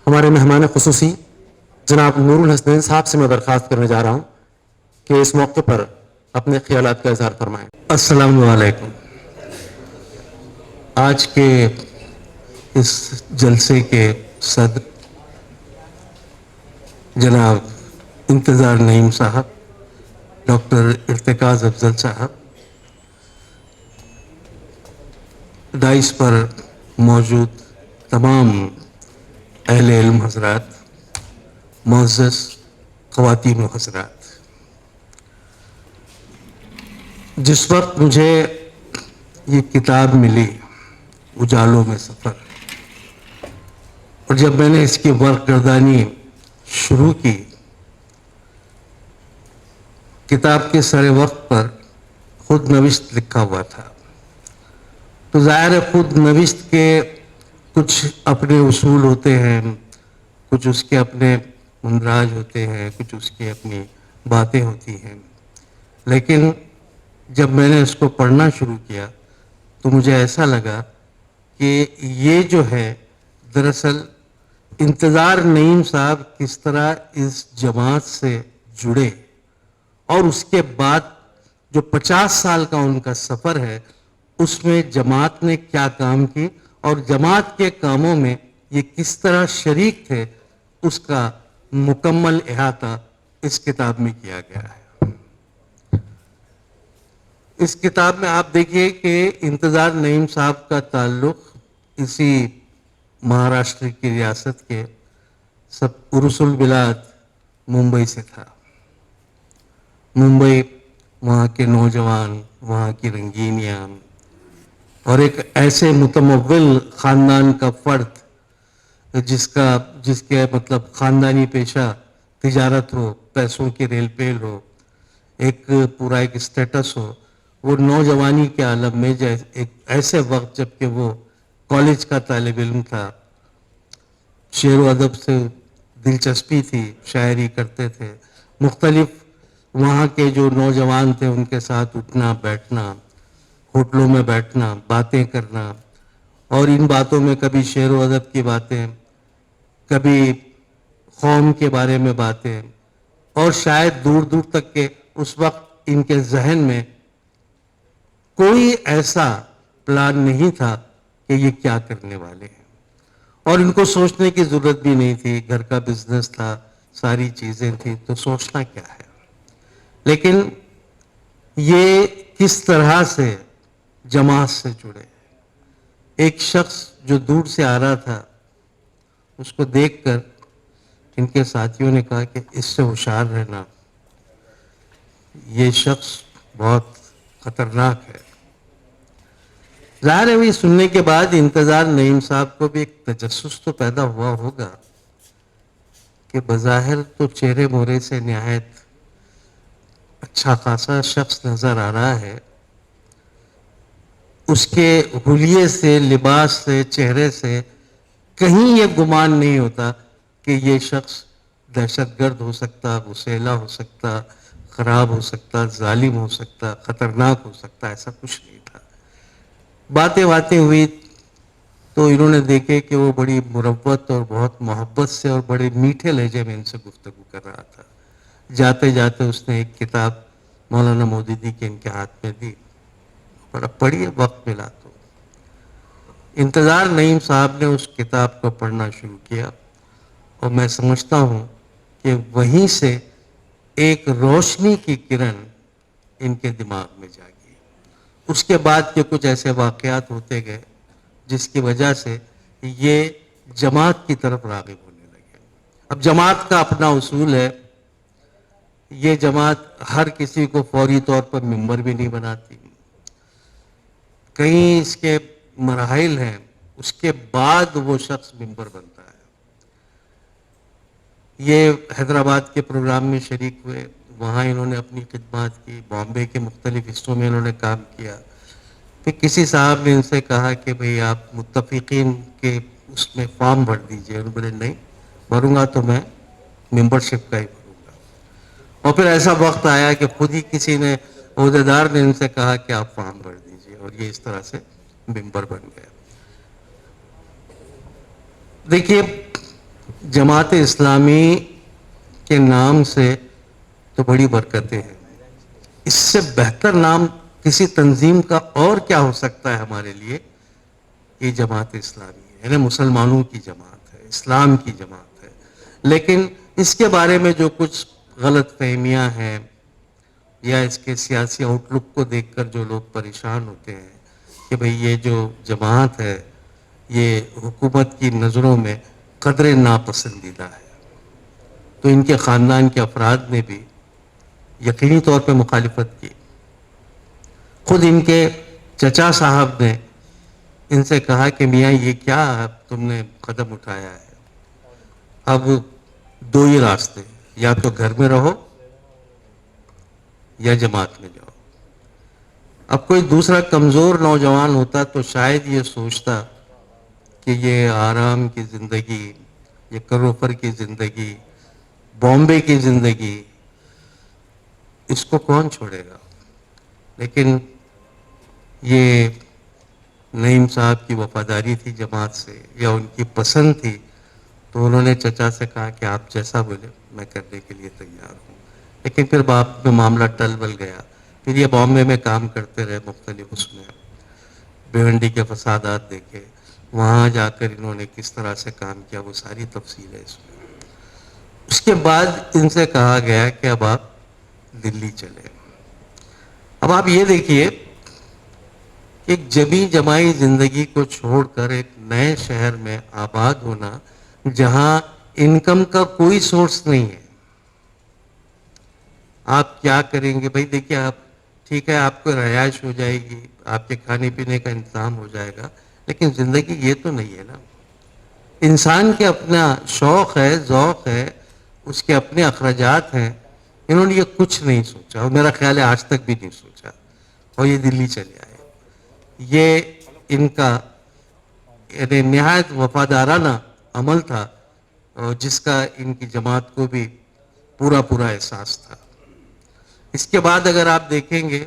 ہمارے مہمان خصوصی جناب نور الحسنین صاحب سے میں درخواست کرنے جا رہا ہوں کہ اس موقع پر اپنے خیالات کا اظہار فرمائیں۔ السلام علیکم۔ آج کے اس جلسے کے صدر جناب انتظار نعیم صاحب، ڈاکٹر ارتکاز افضل صاحب، دائس پر موجود تمام اہل علم حضرات، معزز خواتین و حضرات، جس وقت مجھے یہ کتاب ملی اجالوں میں سفر، اور جب میں نے اس کی ورق گردانی شروع کی، کتاب کے سر وقت پر خود نوشت لکھا ہوا تھا، تو ظاہر ہے خود نوشت کے کچھ اپنے اصول ہوتے ہیں، کچھ اس کے اپنے مندراج ہوتے ہیں، کچھ اس کی اپنی باتیں ہوتی ہیں، لیکن جب میں نے اس کو پڑھنا شروع کیا تو مجھے ایسا لگا کہ یہ جو ہے دراصل انتظار نعیم صاحب کس طرح اس جماعت سے جڑے، اور اس کے بعد جو 50 سال کا ان کا سفر ہے اس میں جماعت نے کیا کام کی اور جماعت کے کاموں میں یہ کس طرح شریک تھے، اس کا مکمل احاطہ اس کتاب میں کیا گیا ہے۔ اس کتاب میں آپ دیکھیے کہ انتظار نعیم صاحب کا تعلق اسی مہاراشٹر کی ریاست کے عرس البلاد ممبئی سے تھا۔ ممبئی، وہاں کے نوجوان، وہاں کی رنگینیاں، اور ایک ایسے متمول خاندان کا فرد جس کے مطلب خاندانی پیشہ تجارت ہو، پیسوں کی ریل پیل ہو، ایک پورا ایک اسٹیٹس ہو، وہ نوجوانی کے عالم میں ایک ایسے وقت جب کہ وہ کالج کا طالب علم تھا، شعر و ادب سے دلچسپی تھی، شاعری کرتے تھے، مختلف وہاں کے جو نوجوان تھے ان کے ساتھ اٹھنا بیٹھنا، ہوٹلوں میں بیٹھنا، باتیں کرنا، اور ان باتوں میں کبھی شعر و ادب کی باتیں، کبھی قوم کے بارے میں باتیں، اور شاید دور دور تک کہ اس وقت ان کے ذہن میں کوئی ایسا پلان نہیں تھا کہ یہ کیا کرنے والے ہیں، اور ان کو سوچنے کی ضرورت بھی نہیں تھی، گھر کا بزنس تھا، ساری چیزیں تھیں، تو سوچنا کیا ہے۔ لیکن یہ کس طرح سے جماعت سے جڑے، ایک شخص جو دور سے آ رہا تھا اس کو دیکھ کر ان کے ساتھیوں نے کہا کہ اس سے ہوشیار رہنا، یہ شخص بہت خطرناک ہے۔ ظاہر ہے یہ سننے کے بعد انتظار نعیم صاحب کو بھی ایک تجسس تو پیدا ہوا ہوگا کہ بظاہر تو چہرے مورے سے نہایت اچھا خاصا شخص نظر آ رہا ہے، اس کے حلیے سے، لباس سے، چہرے سے کہیں یہ گمان نہیں ہوتا کہ یہ شخص دہشت گرد ہو سکتا، غسیلا ہو سکتا، خراب ہو سکتا، ظالم ہو سکتا، خطرناک ہو سکتا، ایسا کچھ نہیں تھا۔ باتیں ہوئی تو انہوں نے دیکھے کہ وہ بڑی مروت اور بہت محبت سے اور بڑے میٹھے لہجے میں ان سے گفتگو کر رہا تھا۔ جاتے جاتے اس نے ایک کتاب مولانا مودودی کے ان کے ہاتھ میں دی، بڑا پڑھیے وقت ملا تو۔ انتظار نعیم صاحب نے اس کتاب کو پڑھنا شروع کیا، اور میں سمجھتا ہوں کہ وہیں سے ایک روشنی کی کرن ان کے دماغ میں جاگی۔ اس کے بعد کے کچھ ایسے واقعات ہوتے گئے جس کی وجہ سے یہ جماعت کی طرف راغب ہونے لگے۔ اب جماعت کا اپنا اصول ہے، یہ جماعت ہر کسی کو فوری طور پر ممبر بھی نہیں بناتی، کئی اس کے مراحل ہیں، اس کے بعد وہ شخص ممبر بنتا ہے۔ یہ حیدرآباد کے پروگرام میں شریک ہوئے، وہاں انہوں نے اپنی خدمات کی، بامبے کے مختلف حصوں میں انہوں نے کام کیا۔ پھر کسی صاحب نے ان سے کہا کہ بھئی آپ متفقین کے اس میں فارم بھر دیجئے، انہوں نے بولے نہیں بھروں گا تو میں ممبرشپ کا ہی بھروں گا۔ اور پھر ایسا وقت آیا کہ خود ہی کسی نے عہدیدار نے ان سے کہا کہ آپ فارم بھر دیجئے، اور یہ اس طرح سے ممبر بن گیا۔ دیکھیے جماعت اسلامی کے نام سے تو بڑی برکتیں ہیں. اس سے بہتر نام کسی تنظیم کا اور کیا ہو سکتا ہے ہمارے لیے؟ یہ جماعت اسلامی ہے، یعنی مسلمانوں کی جماعت ہے، اسلام کی جماعت ہے. لیکن اس کے بارے میں جو کچھ غلط فہمیاں ہیں یا اس کے سیاسی آؤٹ لک کو دیکھ کر جو لوگ پریشان ہوتے ہیں کہ بھئی یہ جو جماعت ہے یہ حکومت کی نظروں میں قدر ناپسندیدہ ہے، تو ان کے خاندان کے افراد نے بھی یقینی طور پہ مخالفت کی. خود ان کے چچا صاحب نے ان سے کہا کہ میاں یہ کیا تم نے قدم اٹھایا ہے؟ اب دو ہی راستے، یا تو گھر میں رہو یا جماعت میں جاؤ. اب کوئی دوسرا کمزور نوجوان ہوتا تو شاید یہ سوچتا کہ یہ آرام کی زندگی، یہ کروفر کی زندگی، بامبے کی زندگی، اس کو کون چھوڑے گا. لیکن یہ نعیم صاحب کی وفاداری تھی جماعت سے یا ان کی پسند تھی، تو انہوں نے چچا سے کہا کہ آپ جیسا بولے میں کرنے کے لیے تیار ہوں. لیکن پھر باپ میں معاملہ ٹل بل گیا. پھر یہ بامبے میں کام کرتے رہے، مختلف اس میں بھیونڈی کے فسادات دیکھے، وہاں جا کر انہوں نے کس طرح سے کام کیا وہ ساری تفصیل ہے اس میں. اس کے بعد ان سے کہا گیا کہ اب آپ دلی چلے. اب آپ یہ دیکھیے ایک جمی جمائی زندگی کو چھوڑ کر ایک نئے شہر میں آباد ہونا جہاں انکم کا کوئی سورس نہیں ہے. آپ کیا کریں گے؟ بھائی دیکھیے آپ ٹھیک ہے آپ کو رہائش ہو جائے گی، آپ کے کھانے پینے کا انتظام ہو جائے گا، لیکن زندگی یہ تو نہیں ہے نا. انسان کے اپنا شوق ہے، ذوق ہے، اس کے اپنے اخراجات ہیں. انہوں نے یہ کچھ نہیں سوچا اور میرا خیال ہے آج تک بھی نہیں سوچا، اور یہ دلی چلے آئے. یہ ان کا یعنی نہایت وفادارانہ عمل تھا، جس کا ان کی جماعت کو بھی پورا پورا احساس تھا. اس کے بعد اگر آپ دیکھیں گے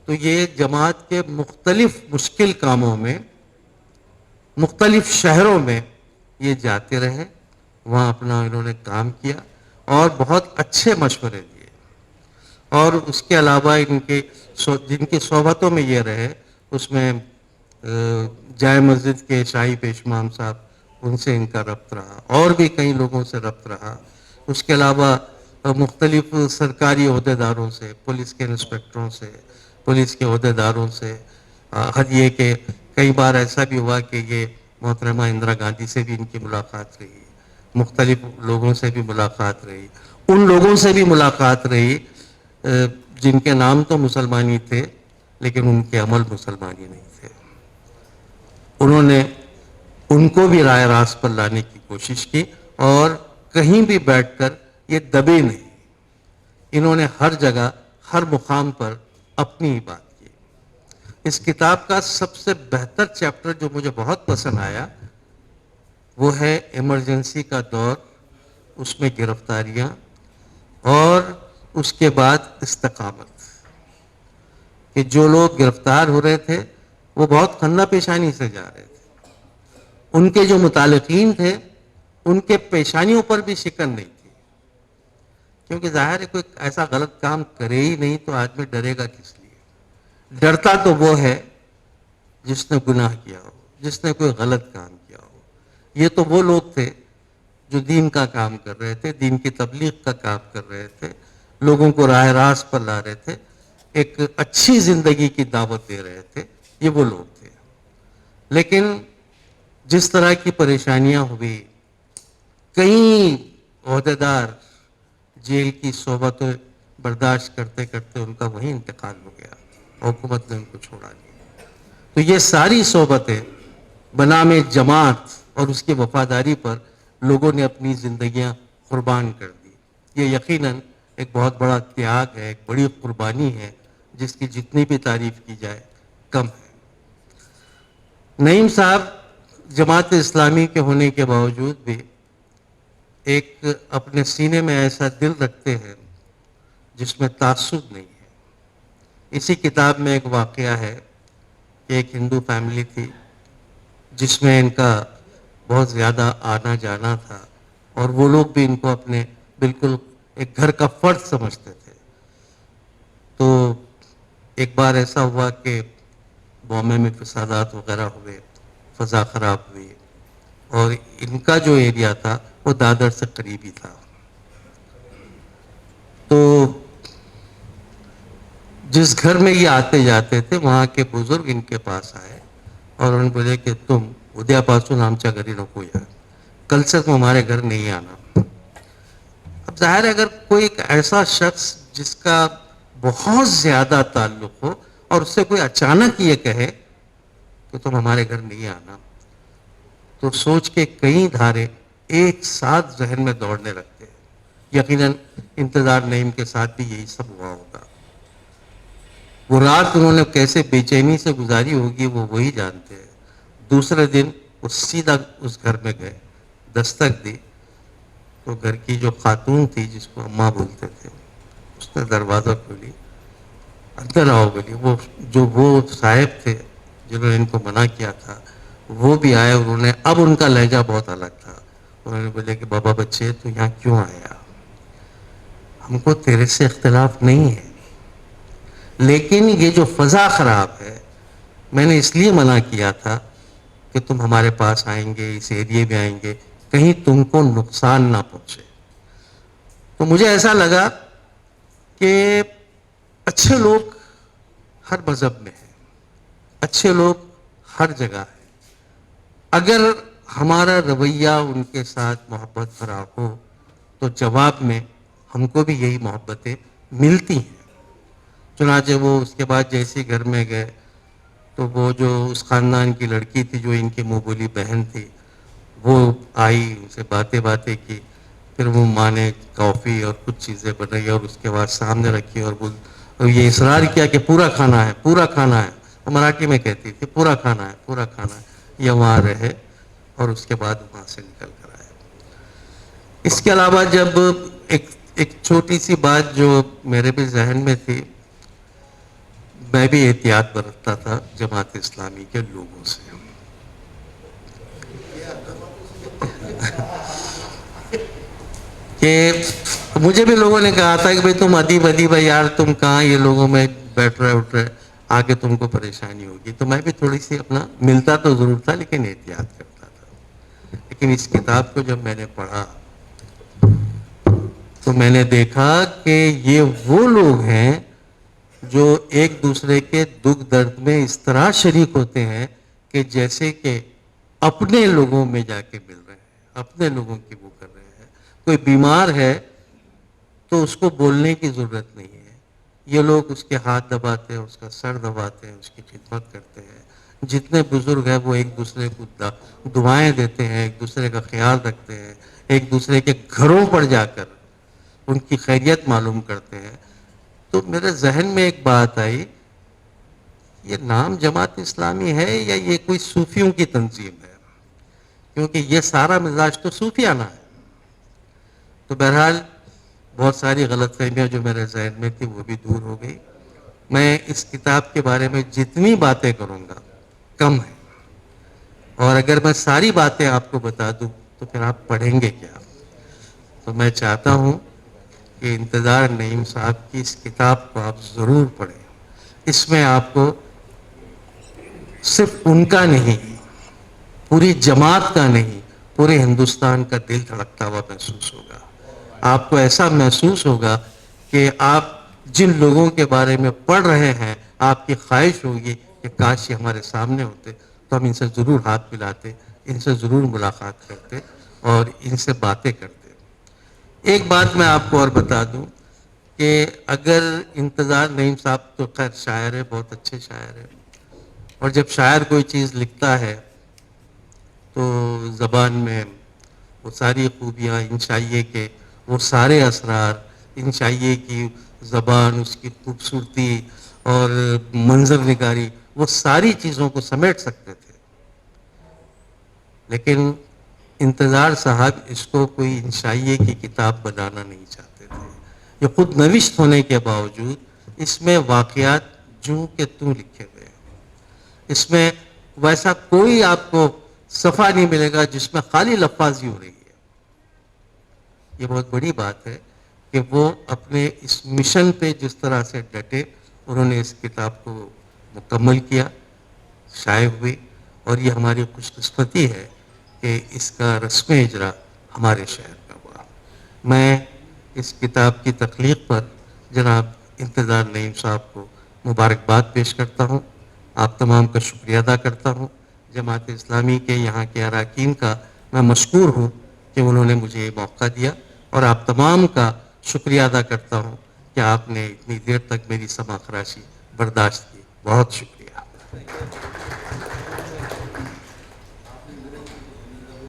تو یہ جماعت کے مختلف مشکل کاموں میں مختلف شہروں میں یہ جاتے رہے، وہاں اپنا انہوں نے کام کیا اور بہت اچھے مشورے دیے. اور اس کے علاوہ جن کی صحبتوں میں یہ رہے اس میں جائے مسجد کے شاہی پیشمام صاحب، ان سے ان کا ربط رہا، اور بھی کئی لوگوں سے ربط رہا. اس کے علاوہ مختلف سرکاری عہدیداروں سے، پولیس کے انسپکٹروں سے، پولیس کے عہدیداروں سے، حد یہ کہ کئی بار ایسا بھی ہوا کہ یہ محترمہ اندرا گاندھی سے بھی ان کی ملاقات رہی، مختلف لوگوں سے بھی ملاقات رہی. ان لوگوں سے بھی ملاقات رہی جن کے نام تو مسلمانی تھے لیکن ان کے عمل مسلمانی نہیں تھے. انہوں نے ان کو بھی رائے راست پر لانے کی کوشش کی اور کہیں بھی بیٹھ کر یہ دبے نہیں. انہوں نے ہر جگہ ہر مقام پر اپنی بات کی. اس کتاب کا سب سے بہتر چیپٹر جو مجھے بہت پسند آیا وہ ہے ایمرجنسی کا دور، اس میں گرفتاریاں اور اس کے بعد استقامت. کہ جو لوگ گرفتار ہو رہے تھے وہ بہت خندہ پیشانی سے جا رہے تھے، ان کے جو متعلقین تھے ان کے پیشانیوں پر بھی شکن نہیں تھی، کیونکہ ظاہر ہے کوئی ایسا غلط کام کرے ہی نہیں تو آدمی ڈرے گا کس لیے. ڈرتا تو وہ ہے جس نے گناہ کیا ہو، جس نے کوئی غلط کام کیا ہو. یہ تو وہ لوگ تھے جو دین کا کام کر رہے تھے، دین کی تبلیغ کا کام کر رہے تھے، لوگوں کو راہ راست پر لا رہے تھے، ایک اچھی زندگی کی دعوت دے رہے تھے. یہ وہ لوگ تھے. لیکن جس طرح کی پریشانیاں ہوئی، کئی عہدیدار جیل کی صحبتیں برداشت کرتے کرتے ان کا وہیں انتقال ہو گیا، حکومت نے ان کو چھوڑا دیا. تو یہ ساری صحبتیں بنام جماعت اور اس کی وفاداری پر لوگوں نے اپنی زندگیاں قربان کر دی. یہ یقیناً ایک بہت بڑا تیاگ ہے، ایک بڑی قربانی ہے جس کی جتنی بھی تعریف کی جائے کم ہے. نعیم صاحب جماعت اسلامی کے ہونے کے باوجود بھی ایک اپنے سینے میں ایسا دل رکھتے ہیں جس میں تعصب نہیں ہے. اسی کتاب میں ایک واقعہ ہے کہ ایک ہندو فیملی تھی جس میں ان کا بہت زیادہ آنا جانا تھا. اور وہ لوگ بھی ان کو اپنے بالکل ایک گھر کا فرد سمجھتے تھے. تو ایک بار ایسا ہوا کہ بامبے میں فسادات وغیرہ ہوئے, فضا خراب ہوئی, اور ان کا جو ایریا تھا وہ دادر سے قریبی تھا. تو جس گھر میں یہ آتے جاتے تھے وہاں کے بزرگ ان کے پاس آئے اور انہوں نے بولے کہ تم ادیا پاسون آمچا گھری نکو یا, کل سے تم ہمارے گھر نہیں آنا. اب ظاہر ہے اگر کوئی ایک ایسا شخص جس کا بہت زیادہ تعلق ہو اور اس سے کوئی اچانک یہ کہے کہ تم ہمارے گھر نہیں آنا, تو سوچ کے کئی دھارے ایک ساتھ ذہن میں دوڑنے لگتے ہیں. یقیناً انتظار نعیم کے ساتھ بھی یہی سب ہوا ہوگا. وہ رات انہوں نے کیسے بے چینی سے گزاری ہوگی وہ وہی جانتے ہیں. دوسرے دن وہ سیدھا اس گھر میں گئے, دستک دی تو گھر کی جو خاتون تھی جس کو اماں بولتے تھے اس نے دروازہ کھولی, اندر آؤ بولی. وہ صاحب تھے جنہوں نے ان کو منع کیا تھا وہ بھی آئے. انہوں نے, اب ان کا لہجہ بہت الگ تھا, انہوں نے بولے کہ بابا بچے تو یہاں کیوں آیا, ہم کو تیرے سے اختلاف نہیں ہے لیکن یہ جو فضا خراب ہے میں نے اس لیے منع کیا تھا کہ تم ہمارے پاس آئیں گے, اس ایریے میں آئیں گے, کہیں تم کو نقصان نہ پہنچے. تو مجھے ایسا لگا کہ اچھے لوگ ہر مذہب میں ہیں, اچھے لوگ ہر جگہ ہیں. اگر ہمارا رویہ ان کے ساتھ محبت بھرا ہو تو جواب میں ہم کو بھی یہی محبتیں ملتی ہیں. چنانچہ وہ اس کے بعد جیسے گھر میں گئے تو وہ جو اس خاندان کی لڑکی تھی جو ان کی منہ بولی بہن تھی وہ آئی, ان سے باتیں کی. پھر وہ ماں نے کافی اور کچھ چیزیں بنائی اور اس کے بعد سامنے رکھی اور یہ اصرار کیا کہ پورا کھانا ہے, پورا کھانا ہے. وہ مراٹھی میں کہتی تھی پورا کھانا ہے, پورا کھانا ہے. یہ وہاں رہے اور اس کے بعد وہاں سے نکل کر آئے. اس کے علاوہ جب ایک چھوٹی سی بات جو میرے بھی ذہن میں تھی, میں بھی احتیاط برتتا تھا جماعت اسلامی کے لوگوں سے. کہ مجھے بھی لوگوں نے کہا تھا کہ بھائی تم ادیب یار, تم کہاں یہ لوگوں میں بیٹھ رہے اٹھ رہے, آگے تم کو پریشانی ہوگی. تو میں بھی تھوڑی سی اپنا ملتا تو ضرور تھا لیکن احتیاط کرتا تھا. لیکن اس کتاب کو جب میں نے پڑھا تو میں نے دیکھا کہ یہ وہ لوگ ہیں جو ایک دوسرے کے دکھ درد میں اس طرح شریک ہوتے ہیں کہ جیسے کہ اپنے لوگوں میں جا کے مل رہے ہیں, اپنے لوگوں کی وہ کر رہے ہیں. کوئی بیمار ہے تو اس کو بولنے کی ضرورت نہیں ہے, یہ لوگ اس کے ہاتھ دباتے ہیں, اس کا سر دباتے ہیں, اس کی خدمت کرتے ہیں. جتنے بزرگ ہیں وہ ایک دوسرے کو دعائیں دیتے ہیں, ایک دوسرے کا خیال رکھتے ہیں, ایک دوسرے کے گھروں پر جا کر ان کی خیریت معلوم کرتے ہیں. تو میرے ذہن میں ایک بات آئی, یہ نام جماعت اسلامی ہے یا یہ کوئی صوفیوں کی تنظیم ہے, کیونکہ یہ سارا مزاج تو صوفیانہ ہے. تو بہرحال بہت ساری غلط فہمیاں جو میرے ذہن میں تھی وہ بھی دور ہو گئی. میں اس کتاب کے بارے میں جتنی باتیں کروں گا کم ہے, اور اگر میں ساری باتیں آپ کو بتا دوں تو پھر آپ پڑھیں گے کیا. تو میں چاہتا ہوں کہ انتظار نعیم صاحب کی اس کتاب کو آپ ضرور پڑھیں. اس میں آپ کو صرف ان کا نہیں, پوری جماعت کا نہیں, پورے ہندوستان کا دل دھڑکتا ہوا محسوس ہوگا. آپ کو ایسا محسوس ہوگا کہ آپ جن لوگوں کے بارے میں پڑھ رہے ہیں آپ کی خواہش ہوگی کہ کاش یہ ہمارے سامنے ہوتے تو ہم ان سے ضرور ہاتھ ملاتے, ان سے ضرور ملاقات کرتے اور ان سے باتیں کرتے. ایک بات میں آپ کو اور بتا دوں کہ اگر انتظار نعیم صاحب تو خیر شاعر ہے, بہت اچھے شاعر ہیں, اور جب شاعر کوئی چیز لکھتا ہے تو زبان میں وہ ساری خوبیاں, ان چاہیے کہ وہ سارے اسرار, ان چاہیے کی زبان, اس کی خوبصورتی اور منظر نگاری, وہ ساری چیزوں کو سمیٹ سکتے تھے. لیکن انتظار صاحب اس کو کوئی انشائیے کی کتاب بنانا نہیں چاہتے تھے. یہ خود نوشت ہونے کے باوجود اس میں واقعات جوں کہ توں لکھے ہوئے ہیں. اس میں ویسا کوئی آپ کو صفحہ نہیں ملے گا جس میں خالی لفاظی ہو رہی ہے. یہ بہت بڑی بات ہے کہ وہ اپنے اس مشن پہ جس طرح سے ڈٹے، انہوں نے اس کتاب کو مکمل کیا، شائع ہوئی، اور یہ ہماری خوش قسمتی ہے کہ اس کا رسم اجرا ہمارے شہر میں ہوا۔ میں اس کتاب کی تخلیق پر جناب انتظار نعیم صاحب کو مبارکباد پیش کرتا ہوں، آپ تمام کا شکریہ ادا کرتا ہوں۔ جماعت اسلامی کے یہاں کے اراکین کا میں مشکور ہوں کہ انہوں نے مجھے یہ موقع دیا، اور آپ تمام کا شکریہ ادا کرتا ہوں کہ آپ نے اتنی دیر تک میری سماع خراشی برداشت کی۔ بہت شکریہ۔